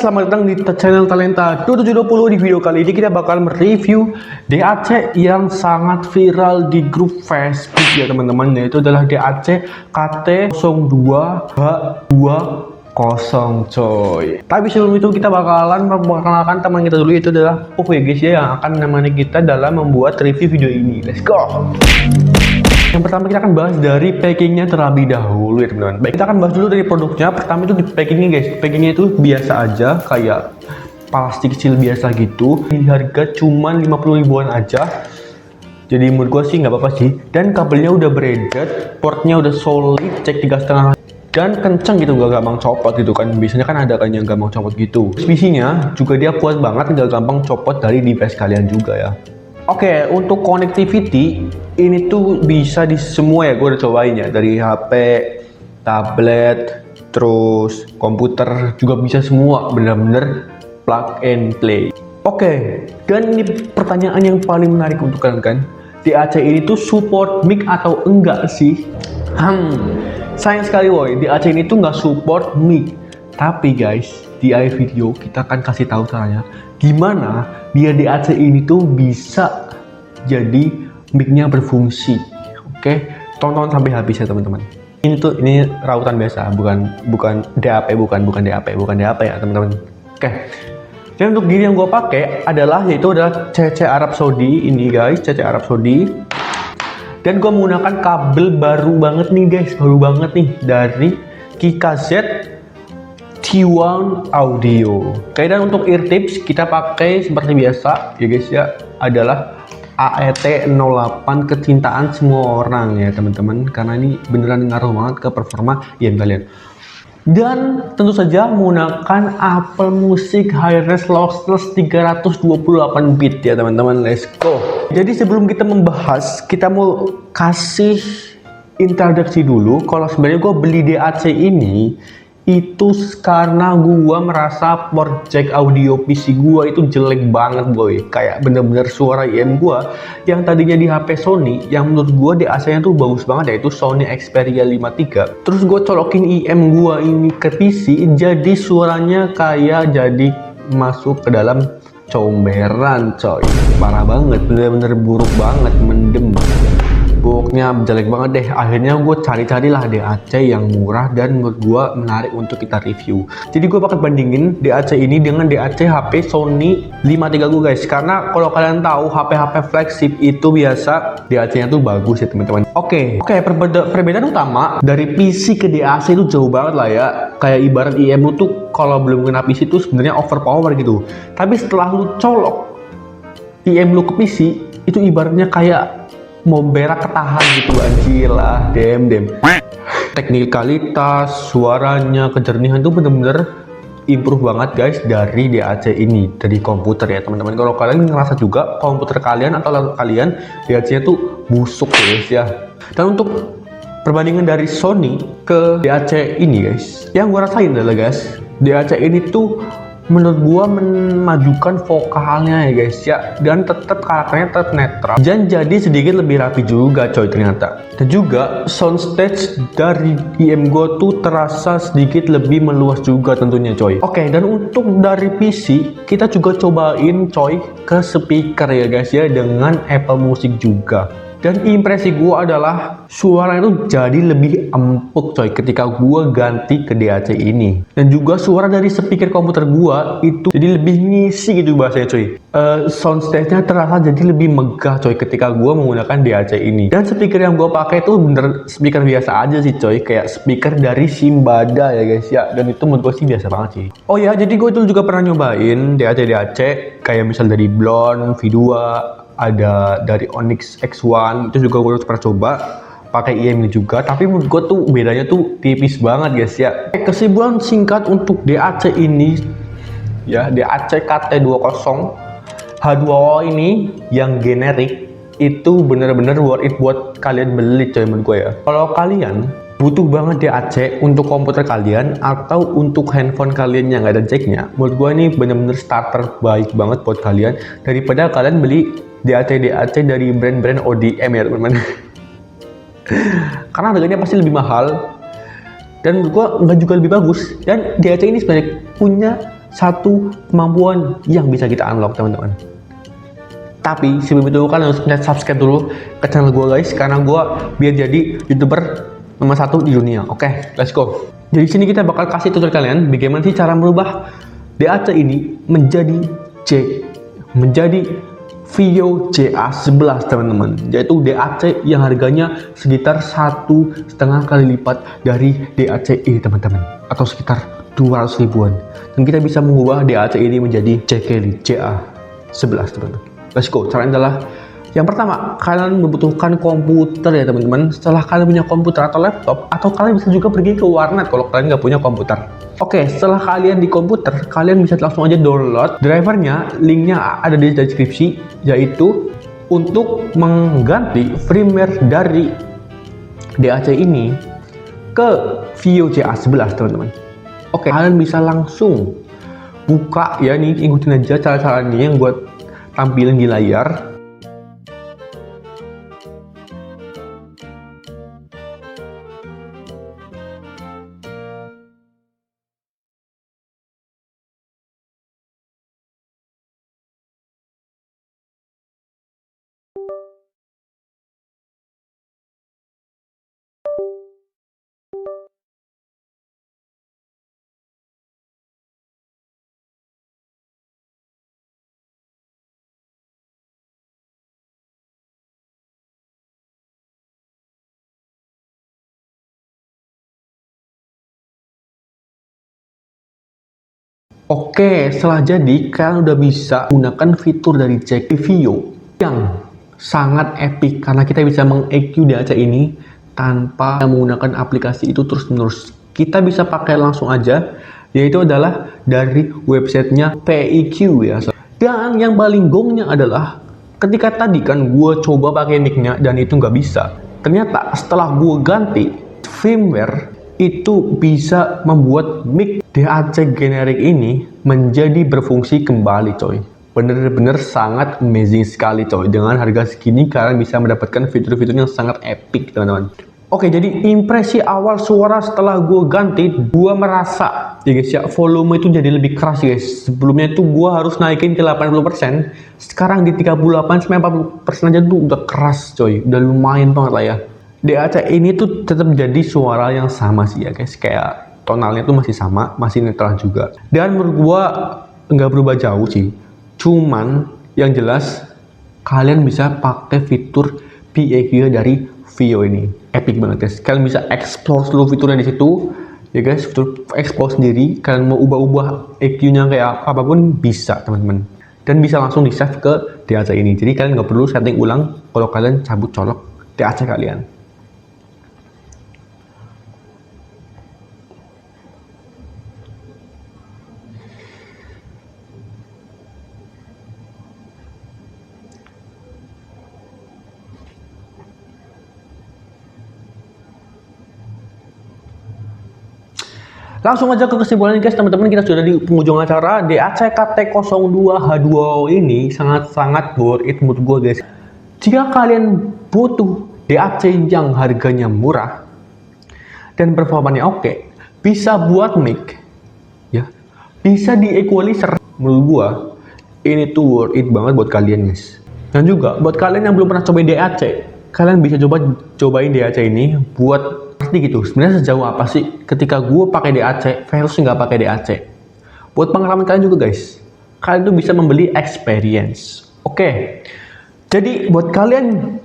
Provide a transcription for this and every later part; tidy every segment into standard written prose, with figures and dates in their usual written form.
selamat datang di channel Talenta 2720. Di video kali ini kita bakal mereview DAC yang sangat viral di grup Facebook ya teman-teman. Yaitu adalah DAC KT0220 coy. Tapi sebelum itu kita bakalan memperkenalkan teman kita dulu, yaitu adalah Uve guys ya, yang akan menemani kita dalam membuat review video ini. Let's go! Yang pertama kita akan bahas dari packingnya terlebih dahulu ya teman-teman. Baik, kita akan bahas dulu dari produknya. Pertama itu di packingnya guys. Packingnya itu biasa aja, kayak plastik kecil biasa gitu. Di harga cuman 50 ribuan aja. Jadi menurut gua sih nggak apa-apa sih. Dan kabelnya udah braided, portnya udah solid, cek 3,5 dan kenceng gitu, gak gampang copot gitu kan. Biasanya kan ada kan yang gampang copot gitu. Spesinya juga dia kuat banget, gak gampang copot dari device kalian juga ya. Oke, untuk connectivity ini tuh bisa di semua ya, gue udah cobain ya, dari HP, tablet, terus komputer juga bisa semua, bener-bener plug and play. Oke, dan ini pertanyaan yang paling menarik untuk kalian kan, DAC ini tuh support mic atau enggak sih? Sayang sekali woy, DAC ini tuh nggak support mic. Tapi guys, di akhir video kita akan kasih tahu caranya gimana biar DAC ini tuh bisa jadi mic-nya berfungsi. Oke, tonton sampai habis ya teman-teman. Ini rautan biasa, bukan DAP, bukan DAP ya teman-teman. Oke. Dan untuk gini yang gue pakai adalah CC Arab Saudi ini guys, CC Arab Saudi. Dan gue menggunakan kabel baru banget nih guys, baru banget nih dari KKZ T1 Audio. Oke, dan untuk ear tips kita pakai seperti biasa ya guys ya, adalah AET08 kecintaan semua orang ya teman-teman, karena ini beneran ngaruh banget ke performa yang kalian. Dan tentu saja menggunakan Apple Music Hi-Res Lossless 328 bit ya teman-teman. Let's go. Jadi sebelum kita membahas, kita mau kasih introduksi dulu. Kalau sebenarnya gue beli DAC ini itu karena gua merasa port jack audio PC gua itu jelek banget boy, kayak bener-bener suara IM gua yang tadinya di HP Sony, yang menurut gua DAC nya tuh bagus banget, yaitu Sony Xperia 53. Terus gua colokin IM gua ini ke PC, jadi suaranya kayak jadi masuk ke dalam comberan coy, parah banget, bener-bener buruk banget, mendem, booknya jelek banget deh. Akhirnya gue cari-carilah DAC yang murah dan menurut gue menarik untuk kita review. Jadi gue bakal bandingin DAC ini dengan DAC HP Sony 53 gue guys, karena kalau kalian tahu HP-HP flagship itu biasa DAC nya tuh bagus ya teman-teman. Oke, perbedaan utama dari PC ke DAC itu jauh banget lah ya. Kayak ibarat IM lu tuh kalau belum kena PC tuh sebenarnya overpower gitu, tapi setelah lu colok IM lu ke PC itu ibaratnya kayak mau berak ketahan gitu, anjir lah, dem. Teknikalitas, suaranya, kejernihan tuh bener-bener improve banget guys dari DAC ini, dari komputer ya teman-teman. Kalau kalian ngerasa juga komputer kalian atau laptop kalian DAC nya tuh busuk guys ya. Dan untuk perbandingan dari Sony ke DAC ini guys, yang gue rasain adalah guys, DAC ini tuh menurut gua memajukan vokalnya ya guys ya, dan tetap karakternya tetap netral dan jadi sedikit lebih rapi juga coy ternyata. Dan juga soundstage dari IM gua tuh terasa sedikit lebih meluas juga tentunya coy. Oke, dan untuk dari PC kita juga cobain coy ke speaker ya guys ya, dengan Apple Music juga. Dan impresi gua adalah suara itu jadi lebih empuk coy ketika gua ganti ke DAC ini. Dan juga suara dari speaker komputer gua itu jadi lebih ngisi gitu bahasanya coy. Soundstage-nya terasa jadi lebih megah coy ketika gua menggunakan DAC ini. Dan speaker yang gua pakai itu bener speaker biasa aja sih coy, kayak speaker dari Simbada ya guys ya. Dan itu menurut gua sih biasa banget sih. Oh ya, jadi gua itu juga pernah nyobain DAC kayak misal dari Blonde V2, ada dari Onyx X1, itu juga gue pernah coba pakai IM ini juga, tapi menurut gue tuh bedanya tuh tipis banget guys ya. Kesimpulan singkat untuk DAC ini ya, DAC KT20 H2O ini yang generik itu bener-bener worth it buat kalian beli coy menurut gue ya. Kalau kalian butuh banget DAC untuk komputer kalian atau untuk handphone kalian yang nggak ada jacknya, menurut gue ini bener-bener starter baik banget buat kalian daripada kalian beli DAC dari brand-brand ODM ya teman-teman. Karena harganya pasti lebih mahal dan menurut gua nggak juga lebih bagus. Dan DAC ini sebenarnya punya satu kemampuan yang bisa kita unlock teman-teman. Tapi sebelum itu kalian harus pencet subscribe dulu ke channel gue guys, karena gue biar jadi YouTuber nomor 1 di dunia. Oke, let's go. Jadi sini kita bakal kasih tutorial kalian bagaimana sih cara merubah DAC ini menjadi Vio JA11 teman-teman, yaitu DAC yang harganya sekitar 1,5 kali lipat dari DAC ini teman-teman, atau sekitar 200 ribuan. Dan kita bisa mengubah DAC ini menjadi Jekylli JA11 teman-teman. Let's go. Caranya adalah yang pertama, kalian membutuhkan komputer ya teman-teman. Setelah kalian punya komputer atau laptop, atau kalian bisa juga pergi ke warnet kalau kalian nggak punya komputer. Oke, setelah kalian di komputer, kalian bisa langsung aja download drivernya. Linknya ada di deskripsi, yaitu untuk mengganti firmware dari DAC ini ke Vio JA11 teman-teman. Oke, kalian bisa langsung buka ya, nih ikutin aja cara-caranya yang gue tampilin di layar. Oke, setelah jadi, kalian udah bisa gunakan fitur dari Jekylli Vio yang sangat epic karena kita bisa meng-EQ DAC ini tanpa menggunakan aplikasi itu terus-menerus. Kita bisa pakai langsung aja, yaitu adalah dari websitenya PIQ ya. Dan yang paling gongnya adalah ketika tadi kan gue coba pakai mic-nya dan itu nggak bisa. Ternyata setelah gue ganti firmware, itu bisa membuat mic DAC generik ini menjadi berfungsi kembali coy. Bener-bener sangat amazing sekali coy. Dengan harga segini kalian bisa mendapatkan fitur-fitur yang sangat epic teman-teman. Oke, jadi impresi awal suara setelah gue ganti, gue merasa ya guys ya, volume itu jadi lebih keras guys. Sebelumnya itu gue harus naikin ke 80%, sekarang di 38-40% aja tuh udah keras coy. Udah lumayan banget lah ya. DAC ini tuh tetap jadi suara yang sama sih ya guys, kayak tonalnya tuh masih sama, masih netral juga. Dan menurut gua nggak berubah jauh sih. Cuman yang jelas kalian bisa pakai fitur PIQ dari Vio ini. Epic banget guys. Kalian bisa explore seluruh fiturnya di situ. Ya guys, fitur explore sendiri. Kalian mau ubah-ubah EQ-nya kayak apapun bisa teman-teman. Dan bisa langsung di-save ke DAC ini. Jadi kalian nggak perlu setting ulang kalau kalian cabut colok DAC kalian. Langsung aja ke kesimpulan guys teman-teman, kita sudah di penghujung acara. DAC KT02H2O ini sangat-sangat worth it menurut gue guys. Jika kalian butuh DAC yang harganya murah dan performanya oke, bisa buat mic ya, bisa di equalizer, menurut gue ini tuh worth it banget buat kalian guys. Dan juga buat kalian yang belum pernah cobain DAC, kalian bisa cobain DAC ini buat pasti gitu. Sebenarnya sejauh apa sih ketika gue pakai DAC versus nggak pakai DAC. Buat pengalaman kalian juga guys, kalian tuh bisa membeli experience. Oke, jadi buat kalian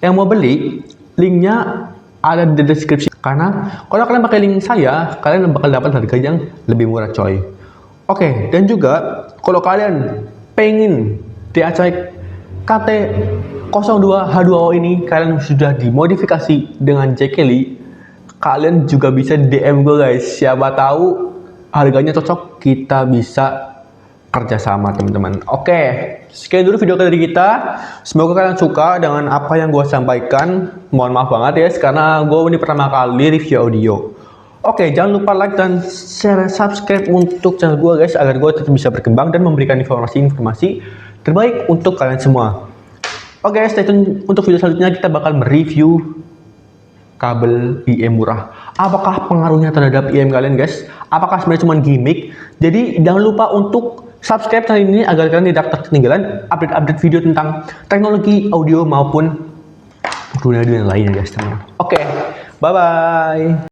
yang mau beli, linknya ada di deskripsi. Karena kalau kalian pakai link saya, kalian bakal dapat harga yang lebih murah coy. Oke, dan juga kalau kalian pengen DAC KT02H2O ini kalian sudah dimodifikasi dengan Jekylli, kalian juga bisa DM gue guys. Siapa tahu harganya cocok, kita bisa kerjasama teman-teman. Oke, sekian dulu video dari kita. Semoga kalian suka dengan apa yang gue sampaikan. Mohon maaf banget ya, karena gue ini pertama kali review audio. Oke, jangan lupa like dan share, subscribe untuk channel gue guys, agar gue tetap bisa berkembang dan memberikan informasi-informasi terbaik untuk kalian semua. Oke, stay tune untuk video selanjutnya. Kita bakal mereview kabel IE murah. apakah pengaruhnya terhadap IM kalian guys? Apakah sebenarnya cuma gimmick? Jadi jangan lupa untuk subscribe channel ini agar kalian tidak ketinggalan update-update video tentang teknologi audio maupun dunia-dunia lainnya guys teman. Oke, bye bye.